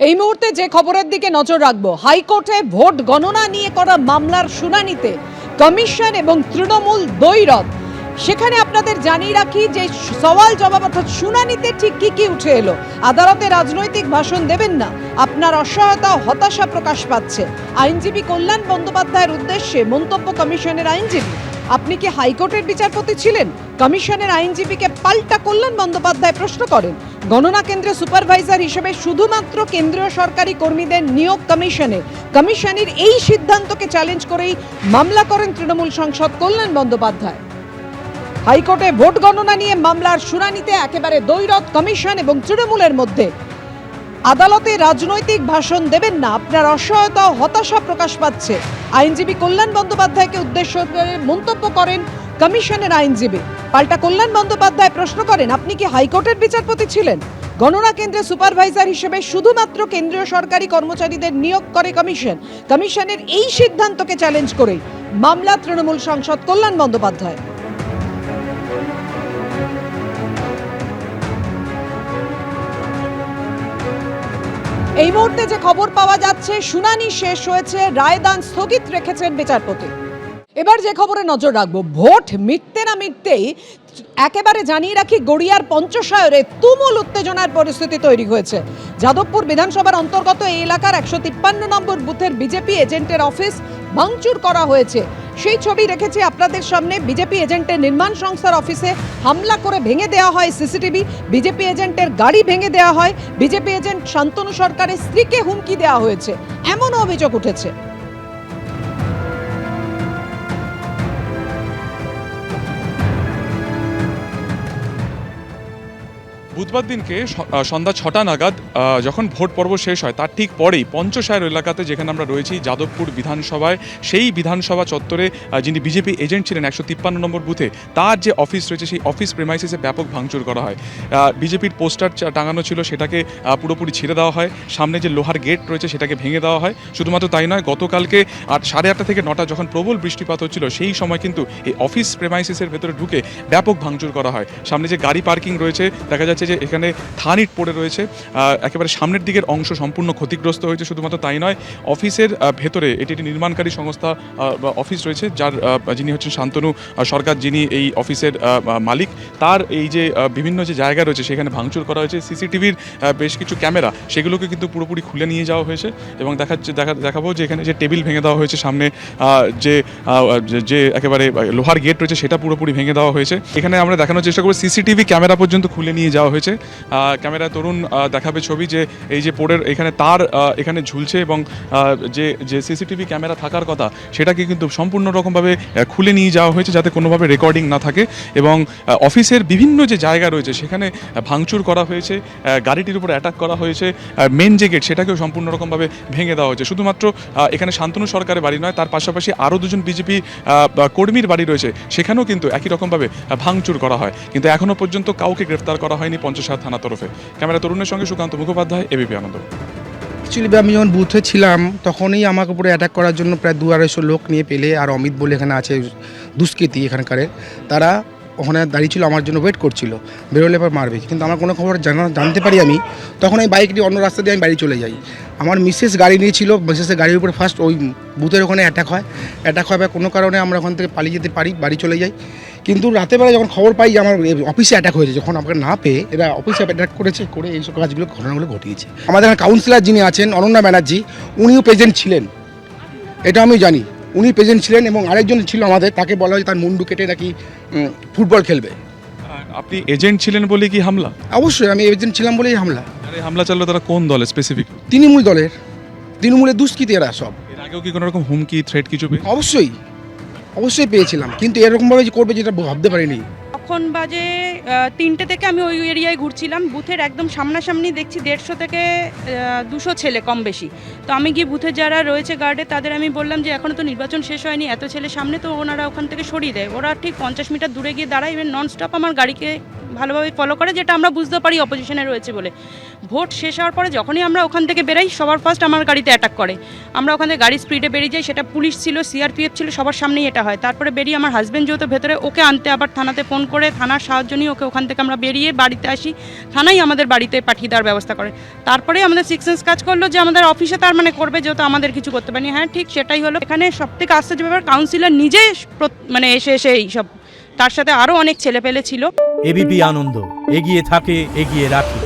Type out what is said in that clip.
এই মুহূর্তে যে খবরের দিকে নজর রাখবো, হাইকোর্টে ভোট গণনা নিয়ে করা মামলার শুনানিতে কমিশন এবং তৃণমূল দ্বৈরথ। সেখানে আপনাদের জানিয়ে রাখি যে সওয়াল জবাব অর্থাৎ শুনানিতে ঠিক কি উঠে এলো। আদালতে রাজনৈতিক ভাষণ দেবেন না, আপনার অসহায়তা ও হতাশা প্রকাশ পাচ্ছে। আইনজীবী কল্যাণ বন্দ্যোপাধ্যায়ের উদ্দেশ্যে মন্তব্য কমিশনের আইনজীবী, আপনি কি হাইকোর্টের বিচারপতি ছিলেন? কমিশনের আইনজীবীকে পাল্টা কল্যাণ বন্দ্যোপাধ্যায় প্রশ্ন করেন। গণনা কেন্দ্রে সুপারভাইজার হিসেবে শুধুমাত্র কেন্দ্রীয় সরকারি কর্মীদের নিয়োগ কমিশনের এই সিদ্ধান্তকে চ্যালেঞ্জ করেই মামলা করেন তৃণমূল সাংসদ কল্যাণ বন্দ্যোপাধ্যায়। হাইকোর্টে ভোট গণনা নিয়ে মামলার শুনানিতে একেবারে দ্বৈরথ কমিশন এবং তৃণমূলের মধ্যে। আদালতে রাজনৈতিক ভাষণ দেবেন না, আপনার অসহায়তা ও হতাশা প্রকাশ পাচ্ছে। আইনজীবী কল্যাণ বন্দ্যোপাধ্যায়কে উদ্দেশ্য করে মন্তব্য করেন কমিশনের আইনজীবী। পাল্টা কল্যাণ বন্দ্যোপাধ্যায় প্রশ্ন করেন, আপনি কি হাইকোর্টের বিচারপতি ছিলেন? গণনা কেন্দ্রে সুপারভাইজার হিসেবে শুধুমাত্র কেন্দ্রীয় সরকারি কর্মচারীদের নিয়োগ করে কমিশনের এই সিদ্ধান্তকে চ্যালেঞ্জ করেই মামলা তৃণমূল সাংসদ কল্যাণ বন্দ্যোপাধ্যায়। এই মুহূর্তে যে খবর পাওয়া যাচ্ছে, শুনানি শেষ হয়েছে, রায়দান স্থগিত রেখেছেন বিচারপতি। এবার যে খবরে নজর রাখবো, ভোট মিটতে না মিটতেই একেবারে জানিয়ে রাখি গড়িয়ার পঞ্চশায়রে তুমুল উত্তেজনার পরিস্থিতি তৈরি হয়েছে। যাদবপুর বিধানসভার অন্তর্গত এই এলাকার 153 নম্বর বুথের বিজেপি এজেন্টের অফিস ভাঙচুর করা হয়েছে। সেই ছবি রেখেছি আপনাদের সামনে। বিজেপি এজেন্টের নির্মাণ সংস্থার অফিসে হামলা করে ভেঙে দেওয়া হয় সিসিটিভি, বিজেপি এজেন্টের গাড়ি ভেঙে দেওয়া হয়, বিজেপি এজেন্ট শান্তনু সরকারের স্ত্রীকে হুমকি দেওয়া হয়েছে, এমনও অভিযোগ উঠেছে। বুধবার দিনকে সন্ধ্যা 6টা নাগাদ যখন ভোট পর্ব শেষ হয় তার ঠিক পরেই পঞ্চশায়র এলাকাতে, যেখানে আমরা রয়েছি যাদবপুর বিধানসভায়, সেই বিধানসভা চত্বরে যিনি বিজেপি এজেন্ট ছিলেন 153 নম্বর বুথে, তার যে অফিস রয়েছে সেই অফিস প্রেমাইসিসে ব্যাপক ভাঙচুর করা হয়। বিজেপির পোস্টার টাঙানো ছিল সেটাকে পুরোপুরি ছিঁড়ে দেওয়া হয়, সামনে যে লোহার গেট রয়েছে সেটাকে ভেঙে দেওয়া হয়। শুধুমাত্র তাই নয়, গতকালকে 8:30 থেকে 9টা যখন প্রবল বৃষ্টিপাত হচ্ছিল সেই সময় কিন্তু এই অফিস প্রেমাইসিসের ভেতরে ঢুকে ব্যাপক ভাঙচুর করা হয়। সামনে যে গাড়ি পার্কিং রয়েছে দেখা যাচ্ছে যে এখানে থান ইট পড়ে রয়েছে, একেবারে সামনের দিকের অংশ সম্পূর্ণ ক্ষতিগ্রস্ত হয়েছে। শুধুমাত্র তাই নয়, অফিসের ভেতরে এটি একটি নির্মাণকারী সংস্থা অফিস রয়েছে, যিনি হচ্ছেন শান্তনু সরকার, যিনি এই অফিসের মালিক, তার এই যে বিভিন্ন যে জায়গা রয়েছে সেখানে ভাঙচুর করা হয়েছে। সিসিটিভির বেশ কিছু ক্যামেরা সেগুলোকে কিন্তু পুরোপুরি খুলে নিয়ে যাওয়া হয়েছে এবং দেখাবো যে এখানে যে টেবিল ভেঙে দেওয়া হয়েছে, সামনে যে একেবারে লোহার গেট রয়েছে সেটা পুরোপুরি ভেঙে দেওয়া হয়েছে। এখানে আমরা দেখানোর চেষ্টা করবো সিসিটিভি ক্যামেরা পর্যন্ত খুলে নিয়ে যাওয়া হয়েছে। ক্যামেরা তরুণ দেখাবে ছবি যে এই যে পোড়ের এখানে তার এখানে ঝুলছে এবং যে সিসিটিভি ক্যামেরা থাকার কথা সেটাকে কিন্তু সম্পূর্ণ রকমভাবে খুলে নিয়ে যাওয়া হয়েছে যাতে কোনোভাবে রেকর্ডিং না থাকে। এবং অফিসের বিভিন্ন যে জায়গা রয়েছে সেখানে ভাঙচুর করা হয়েছে, গাড়িটির উপর অ্যাটাক করা হয়েছে, মেন যে গেট সেটাকেও সম্পূর্ণ রকমভাবে ভেঙে দেওয়া হয়েছে। শুধুমাত্র এখানে শান্তনু সরকারের বাড়ি নয়, তার পাশাপাশি আরও দুজন বিজেপি কর্মীর বাড়ি রয়েছে, সেখানেও কিন্তু একই রকমভাবে ভাঙচুর করা হয়, কিন্তু এখনও পর্যন্ত কাউকে গ্রেফতার করা হয়নি পঞ্চশায়র থানা তরফে। ক্যামেরা তরুণের সঙ্গে সুকান্ত মুখোপাধ্যায়, এবিপি আনন্দ। অ্যাকচুয়ালি আমি যখন বুথে ছিলাম তখনই আমাকে উপরে অ্যাটাক করার জন্য প্রায় 200-250 লোক নিয়ে পেলে আর অমিত বলে এখানে আছে দুষ্কৃতী এখানকার, তারা ওখানে দাঁড়িয়ে ছিল, আমার জন্য ওয়েট করছিল, বেরোলে এবার মারবে। কিন্তু আমার কোনো খবর জানতে পারি আমি, তখন এই বাইক নিয়ে অন্য রাস্তা দিয়ে আমি বাড়ি চলে যাই। আমার মিসেস গাড়ি নিয়েছিল, মিসেসের গাড়ির উপরে ফার্স্ট ওই বুথের ওখানে অ্যাটাক হয় বা কোনো কারণে আমরা ওখান থেকে পালিয়ে যেতে পারি, বাড়ি চলে যাই। কিন্তু রাতেরবেলা যখন খবর পাই যে আমার অফিসে অ্যাটাক হয়েছে, যখন আমাকে না পেয়ে এরা অফিসে অ্যাটাক করে এইসব ঘটনাগুলো ঘটিয়েছে। আমাদের এখানে কাউন্সিলর যিনি আছেন অনন্যা ব্যানার্জি, উনিও প্রেজেন্ট ছিলেন, এটা আমি জানি, উনি প্রেজেন্ট ছিলেন। এবং আরেকজন ছিল আমাদের, তাকে বলা হয় তার মুন্ডু কেটে নাকি ফুটবল খেলবে। আপনি এজেন্ট ছিলেন বলে কি হামলা? অবশ্যই আমি এজেন্ট ছিলাম বলেই হামলা। আরে হামলা চাললো তারা কোন দলে স্পেসিফিক? তৃণমূলের দুষ্কৃতী এরা সব। এর আগেও কি কোনো রকম হুমকি থ্রেট কিছু? অবশ্যই পেয়েছিলাম, কিন্তু এরকমভাবে যে করবে যেটা ভাবতে পারিনি। তখন বাজে 3টে থেকে আমি ওই এরিয়ায় ঘুরছিলাম, বুথের একদম সামনাসামনি দেখছি 150 থেকে 200 ছেলে কম বেশি। তো আমি গিয়ে বুথের যারা রয়েছে গার্ডে তাদের আমি বললাম যে এখনও তো নির্বাচন শেষ হয়নি, এত ছেলে সামনে, তো ওনারা ওখান থেকে সরিয়ে দেয়। ওরা ঠিক 50 মিটার দূরে গিয়ে দাঁড়ায়, ইভেন নন স্টপ আমার গাড়িকে ভালোভাবে ফলো করে, যেটা আমরা বুঝতে পারি অপোজিশনে রয়েছে বলে। ভোট শেষ হওয়ার পরে যখনই আমরা ওখান থেকে বেরাই, সবার ফার্স্ট আমার গাড়িতে অ্যাটাক করে। আমরা ওখান থেকে গাড়ি স্পিডে বেরিয়ে যাই, সেটা পুলিশ ছিল, সিআরপিএফ ছিল, সবার সামনেই এটা হয়। তারপরে বেরিয়ে আমার হাজব্যান্ড যেহেতু ভেতরে, ওকে আনতে আবার থানাতে ফোন করে থানার সাহায্য নিয়ে ওকে ওখান থেকে আমরা বেরিয়ে বাড়িতে আসি। থানাই আমাদের বাড়িতে পাঠিয়ে দেওয়ার ব্যবস্থা করে। তারপরে আমাদের সিক্স সেন্স কাজ করলো যে আমাদের অফিসে তার মানে করবে, যেহেতু আমাদের কিছু করতে পারিনি। হ্যাঁ ঠিক সেটাই হলো। এখানে সবথেকে আশ্চর্য ব্যাপার, কাউন্সিলর নিজে মানে এসে এইসব, তার সাথে আরও অনেক ছেলেপেলে ছিল। এবিপি আনন্দ, এগিয়ে থাকে, এগিয়ে রাখে।